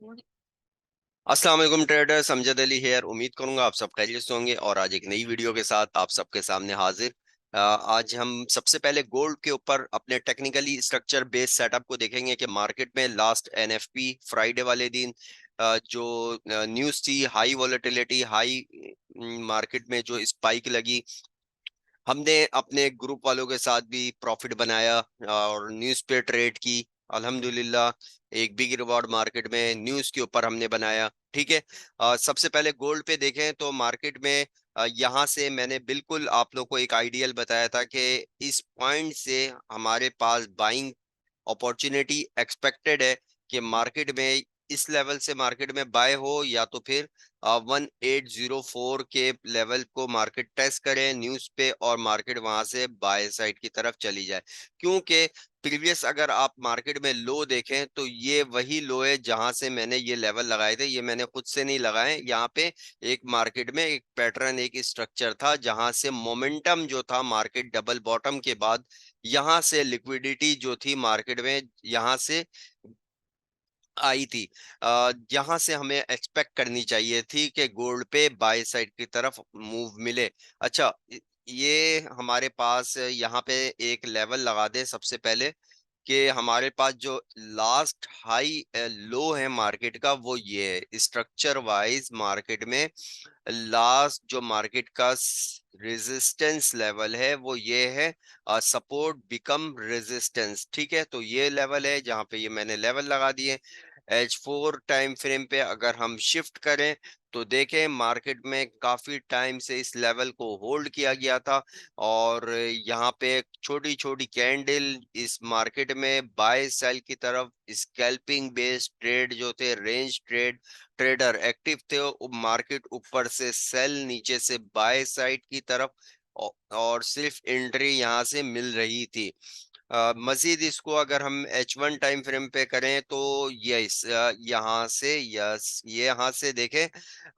अस्सलाम वालेकुम traders, Amjad Ali hair. उम्मीद करूंगा आप सब खैरियत से होंगे और आज एक नई वीडियो के साथ आप सबके सामने हाजिर। आज हम सबसे पहले गोल्ड के ऊपर अपने टेक्निकली स्ट्रक्चर बेस्ड सेटअप को देखेंगे कि मार्केट में लास्ट एनएफपी फ्राइडे वाले दिन जो न्यूज़ थी, हाई वॉलेटिलिटी, हाई मार्केट में जो स्पाइक लगी, हमने अपने ग्रुप वालों के साथ भी प्रॉफिट बनाया और न्यूज़ पे ट्रेड की। अल्हम्दुलिल्लाह एक बिग रिवॉर्ड मार्केट में न्यूज़ के ऊपर हमने बनाया। ठीक है। सबसे पहले गोल्ड पे देखें तो मार्केट में यहाँ से मैंने बिल्कुल आप लोग को एक आइडियल बताया था कि इस पॉइंट से हमारे पास बाइंग अपॉर्चुनिटी एक्सपेक्टेड है कि मार्केट में इस लेवल से मार्केट में बाय हो या तो फिर 1804 के लेवल को मार्केट टेस्ट करे न्यूज पे और मार्केट वहां से बाय साइड की तरफ चली जाए। क्योंकि प्रीवियस अगर आप मार्केट में लो देखें तो ये वही लो है जहां से मैंने ये लेवल लगाए थे। ये मैंने खुद से नहीं लगाए, यहाँ पे एक मार्केट में एक पैटर्न, एक स्ट्रक्चर था जहां से मोमेंटम जो था मार्केट डबल बॉटम के बाद यहाँ से लिक्विडिटी जो थी मार्केट में यहाँ से आई थी। यहाँ से हमें एक्सपेक्ट करनी चाहिए थी कि गोल्ड पे बाय साइड की तरफ मूव मिले। अच्छा, ये हमारे पास यहाँ पे एक लेवल लगा दे सबसे पहले कि हमारे पास जो लास्ट हाई लो है मार्केट का वो ये है। स्ट्रक्चर वाइज मार्केट में लास्ट जो मार्केट का रेजिस्टेंस लेवल है वो ये है, सपोर्ट बिकम रेजिस्टेंस। ठीक है, तो ये लेवल है जहां पे ये मैंने लेवल लगा दिए। H4 टाइम फ्रेम पे अगर हम शिफ्ट करें तो देखें मार्केट में काफी टाइम से इस लेवल को होल्ड किया गया था और यहाँ पे छोटी छोटी कैंडल इस मार्केट में बाय सेल की तरफ स्कैल्पिंग बेस्ड ट्रेड जो थे, रेंज ट्रेडर एक्टिव थे, मार्केट ऊपर से सेल, नीचे से बाय साइड की तरफ और सिर्फ एंट्री यहाँ से मिल रही थी। मजीद इसको अगर हम H1 टाइम फ्रेम पे करें तो यस, यहाँ से यस, ये यहाँ से देखें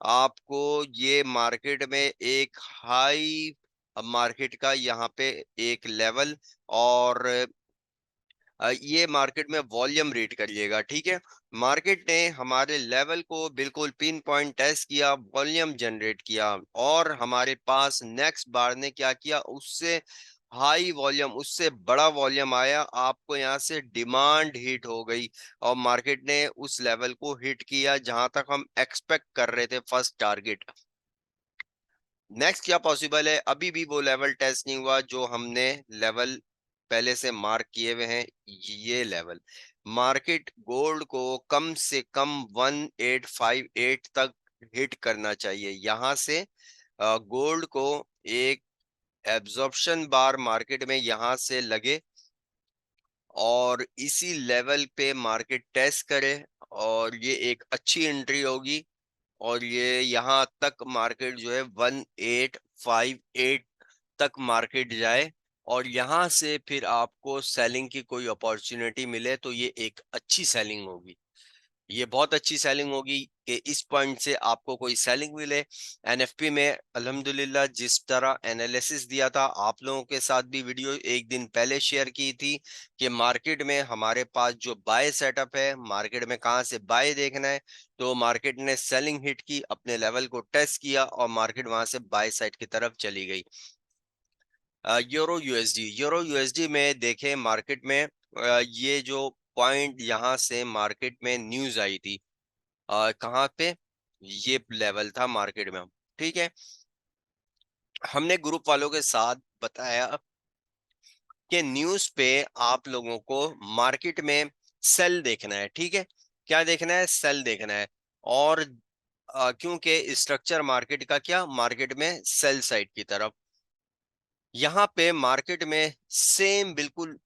आपको ये मार्केट में एक हाई मार्केट का यहाँ पे एक लेवल और ये मार्केट में वॉल्यूम रीड करिएगा। ठीक है, मार्केट ने हमारे लेवल को बिल्कुल पिन पॉइंट टेस्ट किया, वॉल्यूम जनरेट किया और हमारे पास नेक्स्ट बार ने क्या किया, उससे हाई वॉल्यूम, उससे बड़ा वॉल्यूम आया, आपको यहाँ से डिमांड हिट हो गई और मार्केट ने उस लेवल को हिट किया जहां तक हम एक्सपेक्ट कर रहे थे, फर्स्ट टारगेट। नेक्स्ट क्या पॉसिबल है, अभी भी वो लेवल टेस्ट नहीं हुआ जो हमने लेवल पहले से मार्क किए हुए हैं। ये लेवल मार्केट गोल्ड को कम से कम 1858 तक हिट करना चाहिए। यहां से गोल्ड को एक एब्जॉर्प्शन बार मार्केट में यहां से लगे और इसी लेवल पे मार्केट टेस्ट करे और ये एक अच्छी एंट्री होगी और ये यहाँ तक मार्केट जो है 1858 तक मार्केट जाए और यहाँ से फिर आपको सेलिंग की कोई अपॉर्चुनिटी मिले तो ये एक अच्छी सेलिंग होगी। ये बहुत अच्छी सेलिंग होगी कि इस पॉइंट से आपको कोई सेलिंग मिले। एनएफपी में अल्हम्दुलिल्लाह जिस तरह एनालिसिस दिया था, आप लोगों के साथ भी वीडियो एक दिन पहले शेयर की थी कि मार्केट में हमारे पास जो बाय सेटअप है, मार्केट में कहाँ से बाय देखना है, तो मार्केट ने सेलिंग हिट की, अपने लेवल को टेस्ट किया और मार्केट वहां से बाय साइड की तरफ चली गई। यूरो यूएसडी में देखें मार्केट में ये जो पॉइंट यहाँ से मार्केट में न्यूज आई थी, कहाँ पे, ये लेवल था मार्केट में। ठीक है, हमने ग्रुप वालों के साथ बताया कि न्यूज पे आप लोगों को मार्केट में सेल देखना है। ठीक है, क्या देखना है, सेल देखना है। और क्योंकि स्ट्रक्चर मार्केट का क्या, मार्केट में सेल साइड की तरफ, यहाँ पे मार्केट में सेम बिल्कुल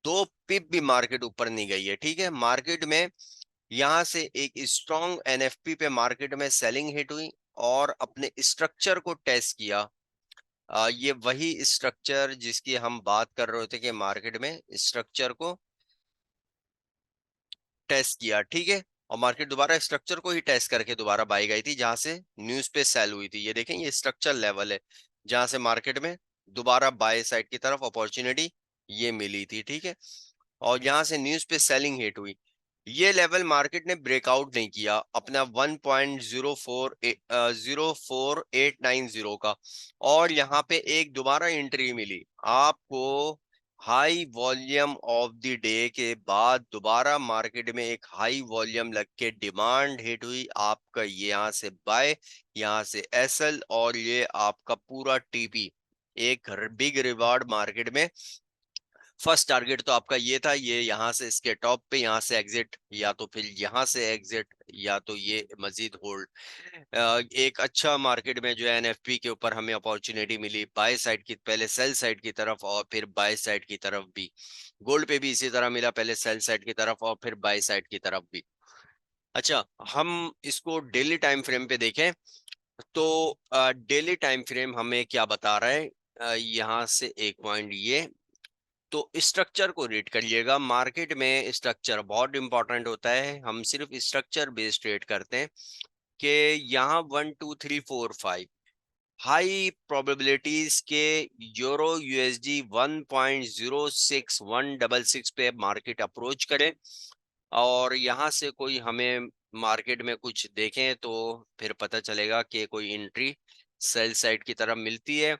2 पिप भी मार्केट ऊपर नहीं गई है। ठीक है, मार्केट में यहाँ से एक स्ट्रॉन्ग एनएफपी पे मार्केट में सेलिंग हिट हुई और अपने स्ट्रक्चर को टेस्ट किया। ये वही स्ट्रक्चर जिसकी हम बात कर रहे थे कि मार्केट में स्ट्रक्चर को टेस्ट किया। ठीक है, और मार्केट दोबारा स्ट्रक्चर को ही टेस्ट करके दोबारा बाई गई थी जहां से न्यूज पे सेल हुई थी। ये देखें, ये स्ट्रक्चर लेवल है जहां से मार्केट में दोबारा बाय साइड की तरफ अपॉर्चुनिटी ये मिली थी। ठीक है, और यहाँ से न्यूज पे सेलिंग हिट हुई। ये लेवल मार्केट ने ब्रेकआउट नहीं किया अपना 1.04890 का, और यहाँ पे एक दोबारा एंट्री मिली आपको high volume of the day के बाद। दोबारा मार्केट में एक हाई वॉल्यूम लग के डिमांड हिट हुई आपका, यहाँ से बाय, यहाँ से एसएल, और ये आपका पूरा टीपी, एक बिग रिवार्ड मार्केट में। फर्स्ट टारगेट तो आपका ये था, ये यहाँ से इसके टॉप पे यहाँ से एग्जिट, या तो फिर यहाँ से एग्जिट, या तो ये मजीद होल्ड। एक अच्छा मार्केट में जो है एनएफपी के ऊपर हमें अपॉर्चुनिटी मिली बाय साइड की, पहले सेल साइड की तरफ और फिर बाय साइड की तरफ भी। गोल्ड पे भी इसी तरह मिला, पहले सेल साइड की तरफ और फिर बाय साइड की तरफ भी। अच्छा, हम इसको डेली टाइम फ्रेम पे देखें तो डेली टाइम फ्रेम हमें क्या बता रहा है। यहाँ से एक पॉइंट ये, तो स्ट्रक्चर को रीड करिएगा। मार्केट में स्ट्रक्चर बहुत इंपॉर्टेंट होता है, हम सिर्फ स्ट्रक्चर बेस्ड ट्रेड करते हैं कि यहाँ 1 2 3 4 5 हाई प्रोबेबिलिटीज के यूरो यूएसडी 1.06166 पे मार्केट अप्रोच करें, और यहाँ से कोई हमें मार्केट में कुछ देखें तो फिर पता चलेगा कि कोई एंट्री सेल साइड की तरफ मिलती है।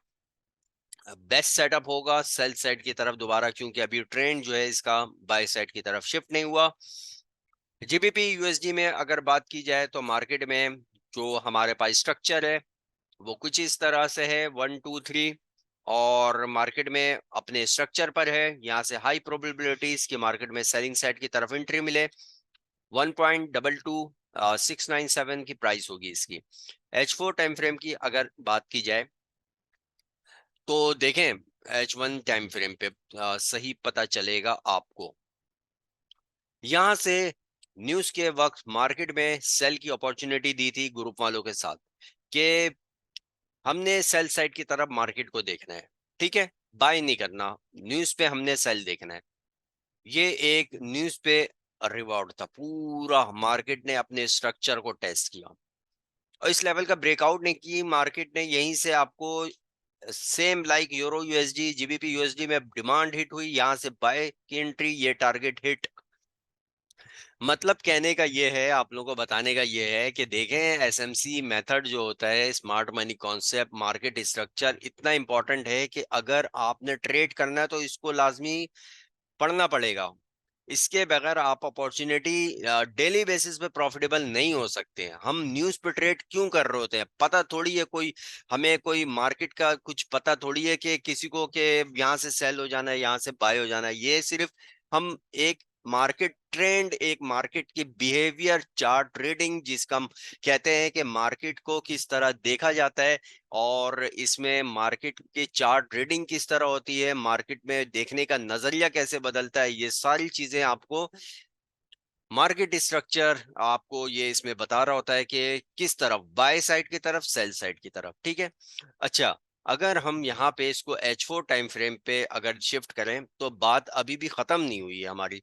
बेस्ट सेटअप होगा सेल साइड की तरफ दोबारा, क्योंकि अभी ट्रेंड जो है इसका बाय साइड की तरफ शिफ्ट नहीं हुआ। जीबीपी यूएसडी में अगर बात की जाए तो मार्केट में जो हमारे पास स्ट्रक्चर है वो कुछ इस तरह से है 1 2 3, और मार्केट में अपने स्ट्रक्चर पर है। यहाँ से हाई प्रोबेबिलिटीज कि मार्केट में सेलिंग साइड की तरफ एंट्री मिले। 1.22697 की प्राइस होगी इसकी। H4 टाइम फ्रेम की अगर बात की जाए तो देखें, H1 टाइम फ्रेम पे सही पता चलेगा आपको। यहां से न्यूज के वक्त मार्केट में सेल की अपॉर्चुनिटी दी थी ग्रुप वालों के साथ कि हमने सेल साइड की तरफ मार्केट को देखना है, ठीक है, बाय नहीं करना, न्यूज पे हमने सेल देखना है। ये एक न्यूज पे रिवॉर्ड था, पूरा मार्केट ने अपने स्ट्रक्चर को टेस्ट किया और इस लेवल का ब्रेकआउट नहीं की मार्केट ने। यहीं से आपको same like euro USD GBP USD में डिमांड हिट हुई, यहां से बाय की एंट्री, ये टारगेट हिट। मतलब कहने का ये है, आप लोगों को बताने का ये है कि देखें एसएमसी मेथड जो होता है, smart money concept, market structure इतना इंपॉर्टेंट है कि अगर आपने ट्रेड करना है तो इसको लाजमी पढ़ना पड़ेगा। इसके बगैर आप अपॉर्चुनिटी डेली बेसिस पे प्रॉफिटेबल नहीं हो सकते हैं। हम न्यूज पे ट्रेड क्यों कर रहे होते हैं, पता थोड़ी है कोई, हमें कोई मार्केट का कुछ पता थोड़ी है कि किसी को कि यहाँ से सेल हो जाना है यहाँ से बाय हो जाना है। ये सिर्फ हम एक मार्केट ट्रेंड, एक मार्केट की बिहेवियर चार्ट ट्रेडिंग जिसका हम कहते हैं कि मार्केट को किस तरह देखा जाता है, और इसमें मार्केट की चार्ट ट्रेडिंग किस तरह होती है, मार्केट में देखने का नजरिया कैसे बदलता है, ये सारी चीजें आपको मार्केट स्ट्रक्चर आपको ये इसमें बता रहा होता है कि किस तरफ, बाय साइड की तरफ, सेल साइड की तरफ, ठीक है। अच्छा, अगर हम यहाँ पे इसको H4 टाइम फ्रेम पे अगर शिफ्ट करें तो बात अभी भी खत्म नहीं हुई है हमारी,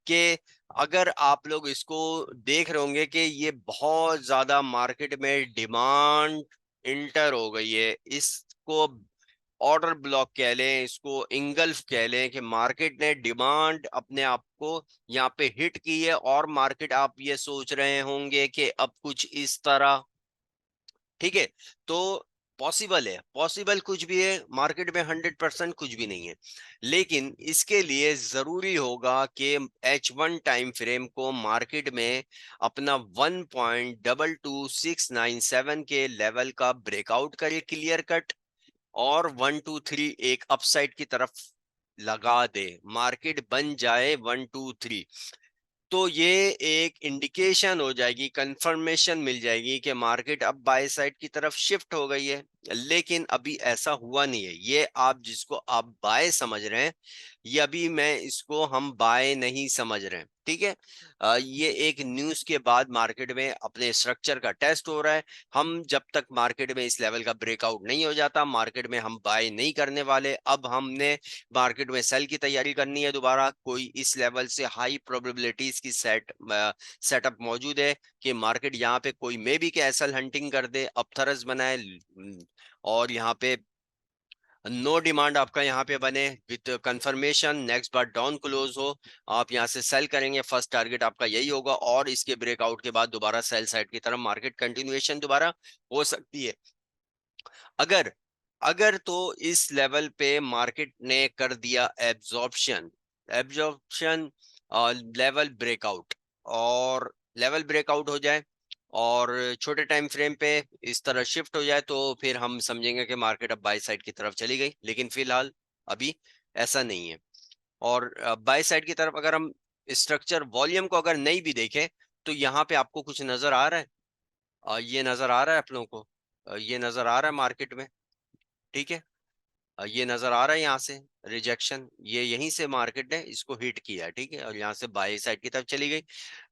कि अगर आप लोग इसको देख रहे होंगे कि ये बहुत ज्यादा मार्केट में डिमांड इंटर हो गई है, इसको ऑर्डर ब्लॉक कह लें, इसको इंगल्फ कह लें, कि मार्केट ने डिमांड अपने आप को यहाँ पे हिट की है, और मार्केट आप ये सोच रहे होंगे कि अब कुछ इस तरह, ठीक है। तो पॉसिबल है, पॉसिबल कुछ भी है, मार्केट में 100% कुछ भी नहीं है, लेकिन इसके लिए जरूरी होगा कि H1 टाइम फ्रेम को मार्केट में अपना 1.22697 के लेवल का ब्रेकआउट करे क्लियर कट, और 1 2 3 एक अपसाइड की तरफ लगा दे, मार्केट बन जाए 1 2 3, तो ये एक इंडिकेशन हो जाएगी, कंफर्मेशन मिल जाएगी कि मार्केट अब बाय साइड की तरफ शिफ्ट हो गई है। लेकिन अभी ऐसा हुआ नहीं है, ये आप जिसको आप बाय समझ रहे हैं, ये अभी मैं इसको हम बाय नहीं समझ रहे हैं, ठीक है। ये एक न्यूज के बाद मार्केट में अपने स्ट्रक्चर का टेस्ट हो रहा है। हम जब तक मार्केट में इस लेवल का ब्रेकआउट नहीं हो जाता, मार्केट में हम बाय नहीं करने वाले। अब हमने मार्केट में सेल की तैयारी करनी है दोबारा, कोई इस लेवल से हाई प्रोबेबिलिटीज की सेटअप मौजूद है कि मार्केट यहाँ पे कोई मे बी के एसएल हंटिंग कर दे, अपथरस बनाए, और यहाँ पे नो डिमांड आपका यहाँ पे बने with confirmation, next bar down close हो, आप यहाँ से सेल करेंगे, फर्स्ट टारगेट आपका यही होगा, और इसके ब्रेकआउट के बाद दोबारा सेल साइड की तरफ मार्केट कंटिन्यूएशन दोबारा हो सकती है। अगर अगर तो इस लेवल पे मार्केट ने कर दिया एब्जॉर्प्शन, एब्जॉर्प्शन लेवल ब्रेकआउट, और लेवल ब्रेकआउट हो जाए और छोटे टाइम फ्रेम पे इस तरह शिफ्ट हो जाए, तो फिर हम समझेंगे कि मार्केट अब बाय साइड की तरफ चली गई, लेकिन फिलहाल अभी ऐसा नहीं है। और बाय साइड की तरफ अगर हम स्ट्रक्चर वॉल्यूम को अगर नहीं भी देखें, तो यहाँ पे आपको कुछ नजर आ रहा है, ये नजर आ रहा है आप लोगों को, ये नजर आ रहा है मार्केट में, ठीक है। ये नजर आ रहा है यहाँ से रिजेक्शन, ये यहीं से मार्केट ने इसको हिट किया, ठीक है, और यहाँ से बाय साइड की तरफ चली गई।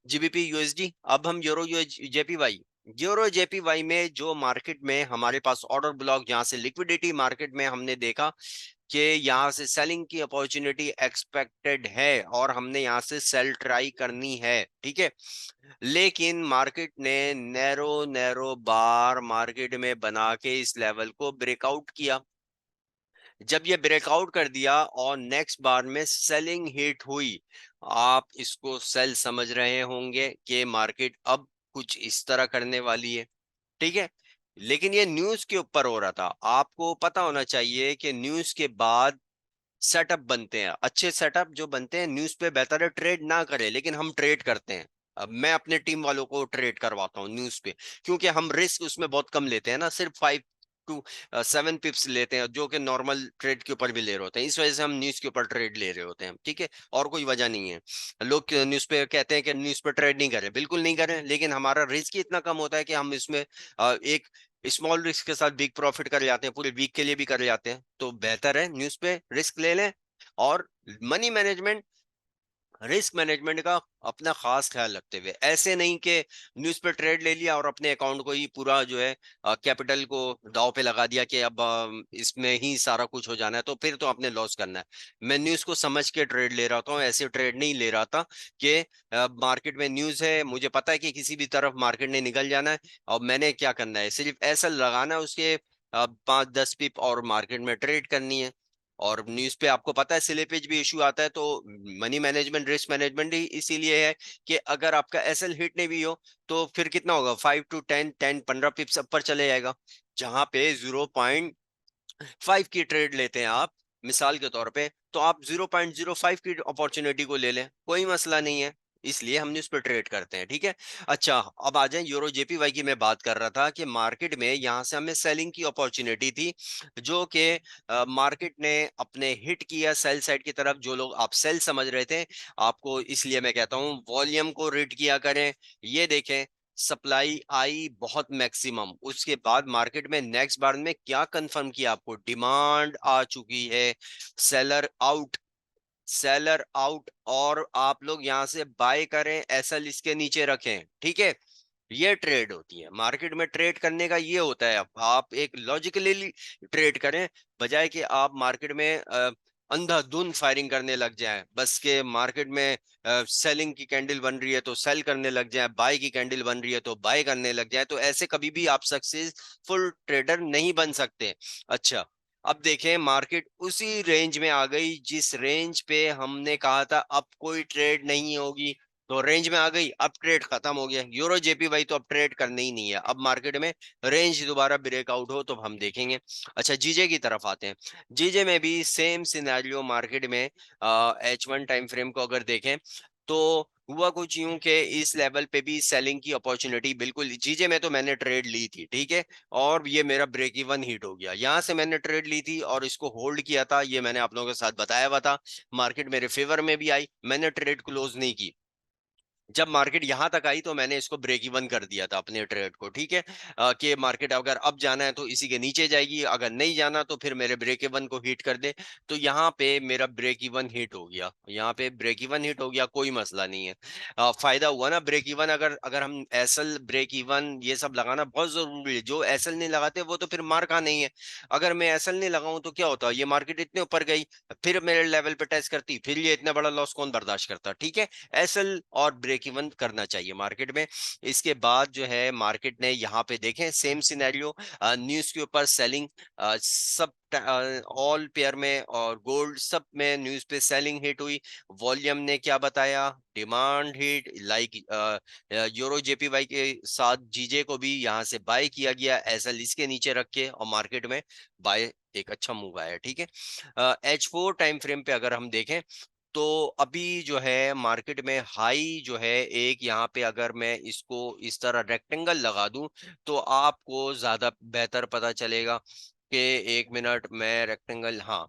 जीबीपी यूएसडी, अब हम यूरो जेपीवाई, यूरो जेपीवाई में जो मार्केट में हमारे पास ऑर्डर ब्लॉक, जहां से लिक्विडिटी मार्केट में हमने देखा कि यहाँ से सेलिंग की अपॉर्चुनिटी एक्सपेक्टेड है और हमने यहाँ से सेल ट्राई करनी है, ठीक है। लेकिन मार्केट ने नैरो नैरो बार मार्केट में बना के इस लेवल को ब्रेकआउट किया। जब ये ब्रेकआउट कर दिया और नेक्स्ट बार में सेलिंग हिट हुई, आप इसको सेल समझ रहे होंगे कि मार्केट अब कुछ इस तरह करने वाली है, ठीक है। लेकिन ये न्यूज के ऊपर हो रहा था, आपको पता होना चाहिए कि न्यूज के बाद सेटअप बनते हैं, अच्छे सेटअप जो बनते हैं न्यूज पे, बेहतर है ट्रेड ना करें, लेकिन हम ट्रेड करते हैं। अब मैं अपने टीम वालों को ट्रेड करवाता हूँ न्यूज पे, क्योंकि हम रिस्क उसमें बहुत कम लेते हैं ना, सिर्फ 5 to 7 पिप्स लेते हैं, जो कि नॉर्मल ट्रेड के ऊपर भी ले रहे होते हैं, इस वजह से हम न्यूज के ऊपर ट्रेड ले रहे होते हैं, ठीक है। और कोई वजह नहीं है। लोग न्यूज पे कहते हैं कि न्यूज पे ट्रेड नहीं करें, बिल्कुल नहीं करें, लेकिन हमारा रिस्क ही इतना कम होता है कि हम इसमें एक स्मॉल रिस्क के साथ बिग प्रॉफिट कर जाते हैं, पूरे वीक के लिए भी कर जाते हैं, तो बेहतर है न्यूज पे रिस्क ले लें। और मनी मैनेजमेंट, रिस्क मैनेजमेंट का अपना खास ख्याल रखते हुए, ऐसे नहीं कि न्यूज पे ट्रेड ले लिया और अपने अकाउंट को ही पूरा जो है कैपिटल को दांव पे लगा दिया कि अब इसमें ही सारा कुछ हो जाना है, तो फिर तो आपने लॉस करना है। मैं न्यूज को समझ के ट्रेड ले रहा था, ऐसे ट्रेड नहीं ले रहा था कि मार्केट में न्यूज है, मुझे पता है कि किसी भी तरफ मार्केट ने निकल जाना है, और मैंने क्या करना है, सिर्फ ऐसा लगाना है उसके 5-10 पिप और मार्केट में ट्रेड करनी है। और न्यूज पे आपको पता है स्लिपेज भी इशू आता है, तो मनी मैनेजमेंट, रिस्क मैनेजमेंट ही इसीलिए है कि अगर आपका एसएल हिट नहीं भी हो, तो फिर कितना होगा, 5 to 10, 10-15 पिप्स ऊपर चले जाएगा। जहां पे 0.5 की ट्रेड लेते हैं आप, मिसाल के तौर पे, तो आप 0.05 की अपॉर्चुनिटी को ले लें, कोई मसला नहीं है, इसलिए हमने उस पर ट्रेड करते हैं, ठीक है। अच्छा, अब आ जाए यूरो जेपीवाई की। मैं बात कर रहा था कि मार्केट में यहां से हमें सेलिंग की अपॉर्चुनिटी थी, जो कि मार्केट ने अपने हिट किया सेल साइड की तरफ, जो लोग आप सेल समझ रहे थे, आपको इसलिए मैं कहता हूं वॉल्यूम को रीड किया करें। ये देखें, सप्लाई आई बहुत मैक्सिमम, उसके बाद मार्केट में नेक्स्ट बार में क्या कंफर्म किया आपको, डिमांड आ चुकी है, सेलर आउट, सेलर आउट, और आप लोग यहां से बाय करें, एसएल इसके नीचे रखें, ठीक है। ये ट्रेड होती है मार्केट में, ट्रेड करने का ये होता है, आप एक लॉजिकली ट्रेड करें, बजाय कि आप मार्केट में अंधाधुंध फायरिंग करने लग जाएं, बस के मार्केट में सेलिंग की कैंडल बन रही है तो सेल करने लग जाए, बाय की कैंडल बन रही है तो बाय करने लग जाए, तो ऐसे कभी भी आप सक्सेसफुल ट्रेडर नहीं बन सकते। अच्छा, अब देखें मार्केट उसी रेंज में आ गई जिस रेंज पे हमने कहा था अब कोई ट्रेड नहीं होगी, तो रेंज में आ गई, अब ट्रेड खत्म हो गया, यूरो जेपीवाई तो अब ट्रेड करनी ही नहीं है, अब मार्केट में रेंज दोबारा ब्रेकआउट हो तो हम देखेंगे। अच्छा, जीजे की तरफ आते हैं। जीजे में भी सेम सिनेरियो मार्केट में, H1 टाइम फ्रेम को अगर देखें, तो हुआ कुछ यूं कि इस लेवल पे भी सेलिंग की अपॉर्चुनिटी, बिल्कुल जीजे में तो मैंने ट्रेड ली थी, ठीक है, और ये मेरा ब्रेक इवन हिट हो गया, यहां से मैंने ट्रेड ली थी और इसको होल्ड किया था, ये मैंने आप लोगों के साथ बताया हुआ था। मार्केट मेरे फेवर में भी आई, मैंने ट्रेड क्लोज नहीं की, जब मार्केट यहां तक आई तो मैंने इसको ब्रेक इवन कर दिया था अपने ट्रेड को, ठीक है, कि मार्केट अगर अब जाना है तो इसी के नीचे जाएगी, अगर नहीं जाना तो फिर मेरे ब्रेक इवन को हिट कर दे। तो यहाँ पे मेरा ब्रेक इवन हिट हो गया, यहाँ पे ब्रेक इवन हिट हो गया, कोई मसला नहीं है। फायदा हुआ ना ब्रेक इवन, अगर अगर हम एसएल ब्रेक इवन ये सब लगाना बहुत जरूरी है, जो एसएल नहीं लगाते वो तो फिर मार का नहीं है। अगर मैं एसएल नहीं लगाऊं तो क्या होता, ये मार्केट इतने ऊपर गई, फिर मेरे लेवल पे टेस्ट करती, फिर ये इतना बड़ा लॉस कौन बर्दाश्त करता, ठीक है। एसएल और ब्रेक ब्रेक इवन करना चाहिए मार्केट में। इसके बाद जो है मार्केट ने यहाँ पे देखें सेम सिनेरियो, न्यूज के ऊपर सेलिंग, सब ऑल पेयर में और गोल्ड सब में न्यूज पे सेलिंग हिट हुई। वॉल्यूम ने क्या बताया, demand hit, like euro JPY के साथ जीजे को भी यहाँ से बाय किया गया, ऐसा इसके नीचे रख के, और मार्केट में बाय एक अच्छा मूव आया। ठीक है, H4 टाइम फ्रेम पे अगर हम देखें तो अभी जो है मार्केट में हाई जो है एक यहाँ पे, अगर मैं इसको इस तरह रेक्टेंगल लगा दूं तो आपको ज्यादा बेहतर पता चलेगा कि, एक मिनट मैं रेक्टेंगल, हाँ,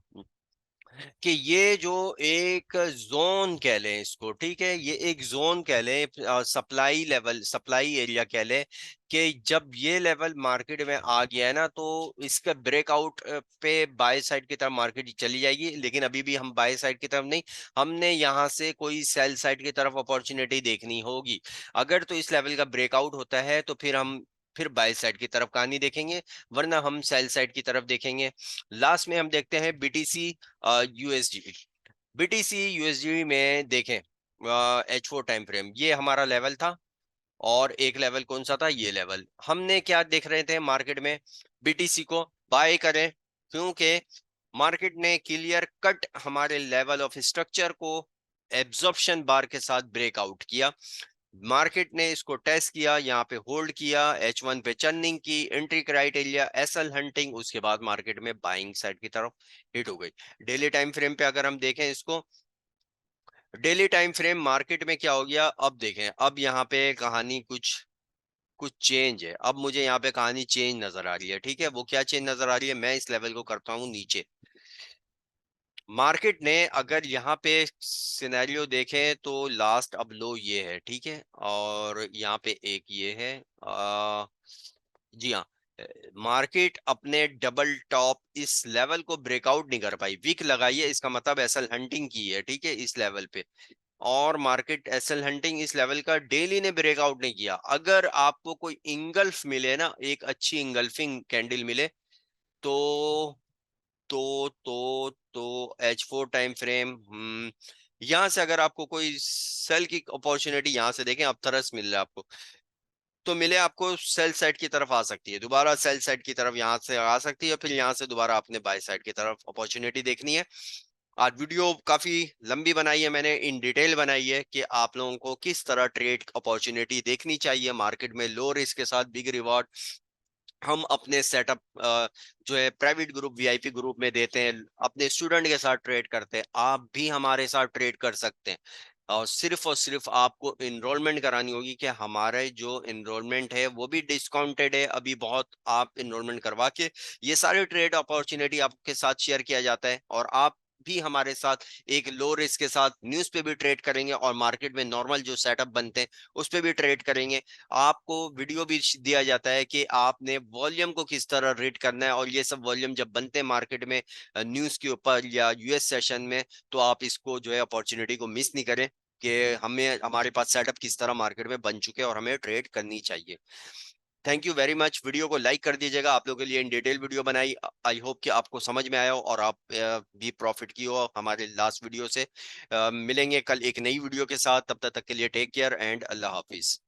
कि ये जो एक जोन कह लें इसको, ठीक है, ये एक जोन कह लें, सप्लाई लेवल, सप्लाई एरिया कह लें, कि जब ये लेवल मार्केट में आ गया है ना तो इसका ब्रेकआउट पे बाय साइड की तरफ मार्केट चली जाएगी। लेकिन अभी भी हम बाय साइड की तरफ नहीं, हमने यहाँ से कोई सेल साइड की तरफ अपॉर्चुनिटी देखनी होगी। अगर तो इस लेवल का ब्रेकआउट होता है तो फिर हम फिर बाय साइड की तरफ कहानी देखेंगे, वरना हम सेल साइड की तरफ देखेंगे। लास्ट में हम देखते हैं बीटीसी यूएसडी। बीटीसी यूएसडी में देखें H4 टाइम फ्रेम, ये हमारा लेवल था, और एक लेवल कौन सा था, ये लेवल। हमने क्या देख रहे थे मार्केट में, बीटीसी को बाय करें, क्योंकि मार्केट ने क्लियर कट हमारे लेवल ऑफ स्ट्रक्चर को एब्जॉर्प्शन बार के साथ ब्रेकआउट किया। मार्केट ने इसको टेस्ट किया, यहाँ पे होल्ड किया, H1 पे चर्निंग की, एंट्री क्राइटेरिया एसएल हंटिंग, उसके बाद मार्केट में बाइंग साइड की तरफ हिट हो गई। डेली टाइम फ्रेम पे अगर हम देखें इसको, डेली टाइम फ्रेम मार्केट में क्या हो गया, अब देखें, अब यहाँ पे कहानी कुछ कुछ चेंज है। अब मुझे यहाँ पे कहानी चेंज नजर आ रही है। ठीक है, वो क्या चेंज नजर आ रही है, मैं इस लेवल को करता हूँ नीचे। मार्केट ने अगर यहाँ पे सिनेरियो देखें तो लास्ट अब लो ये है, ठीक है, और यहाँ पे एक ये है, जी हाँ, मार्केट अपने डबल टॉप इस लेवल को ब्रेकआउट नहीं कर पाई, वीक लगाई है, इसका मतलब एसएल हंटिंग की है, ठीक है, इस लेवल पे। और मार्केट एसएल हंटिंग इस लेवल का डेली ने ब्रेकआउट नहीं किया। अगर आपको कोई इंगल्फ मिले ना, एक अच्छी इंगल्फिंग कैंडल मिले, तो H4 टाइम फ्रेम, यहां से अगर आपको कोई सेल की अपॉर्चुनिटी, यहां से देखें, अब तरस मिल रहा है आपको, तो मिले आपको सेल साइड की तरफ आ सकती है, दोबारा सेल साइड की तरफ यहां से आ सकती है, फिर यहां से दोबारा आपने बाय साइड की तरफ अपॉर्चुनिटी देखनी है। आज वीडियो काफी लंबी बनाई है मैंने, इन डिटेल बनाई है कि आप लोगों को किस तरह ट्रेड अपॉर्चुनिटी देखनी चाहिए मार्केट में, लो रिस्क के साथ बिग रिवॉर्ड। हम अपने सेटअप जो है प्राइवेट ग्रुप, वीआईपी ग्रुप में देते हैं, अपने स्टूडेंट के साथ ट्रेड करते हैं, आप भी हमारे साथ ट्रेड कर सकते हैं। और सिर्फ आपको इनरोलमेंट करानी होगी, कि हमारे जो इनरोलमेंट है वो भी डिस्काउंटेड है अभी बहुत, आप इनरोलमेंट करवा के ये सारे ट्रेड अपॉर्चुनिटी आपके साथ शेयर किया जाता है, और आप भी हमारे साथ एक लो रिस्क के साथ न्यूज पे भी ट्रेड करेंगे, और मार्केट में नॉर्मल जो सेटअप बनते हैं उस पे भी ट्रेड करेंगे। आपको वीडियो भी दिया जाता है कि आपने वॉल्यूम को किस तरह रेट करना है, और ये सब वॉल्यूम जब बनते हैं मार्केट में न्यूज के ऊपर या यूएस सेशन में, तो आप इसको जो है अपॉर्चुनिटी को मिस नहीं करें, कि हमें हमारे पास सेटअप किस तरह मार्केट में बन चुके हैं और हमें ट्रेड करनी चाहिए। Thank you very much, video को लाइक कर दीजिएगा, आप लोगों के लिए इन डिटेल वीडियो बनाई, आई होप कि आपको समझ में आया हो और आप भी प्रॉफिट की हो हमारे लास्ट वीडियो से। मिलेंगे कल एक नई वीडियो के साथ, तब तक के लिए टेक केयर एंड अल्लाह हाफिज।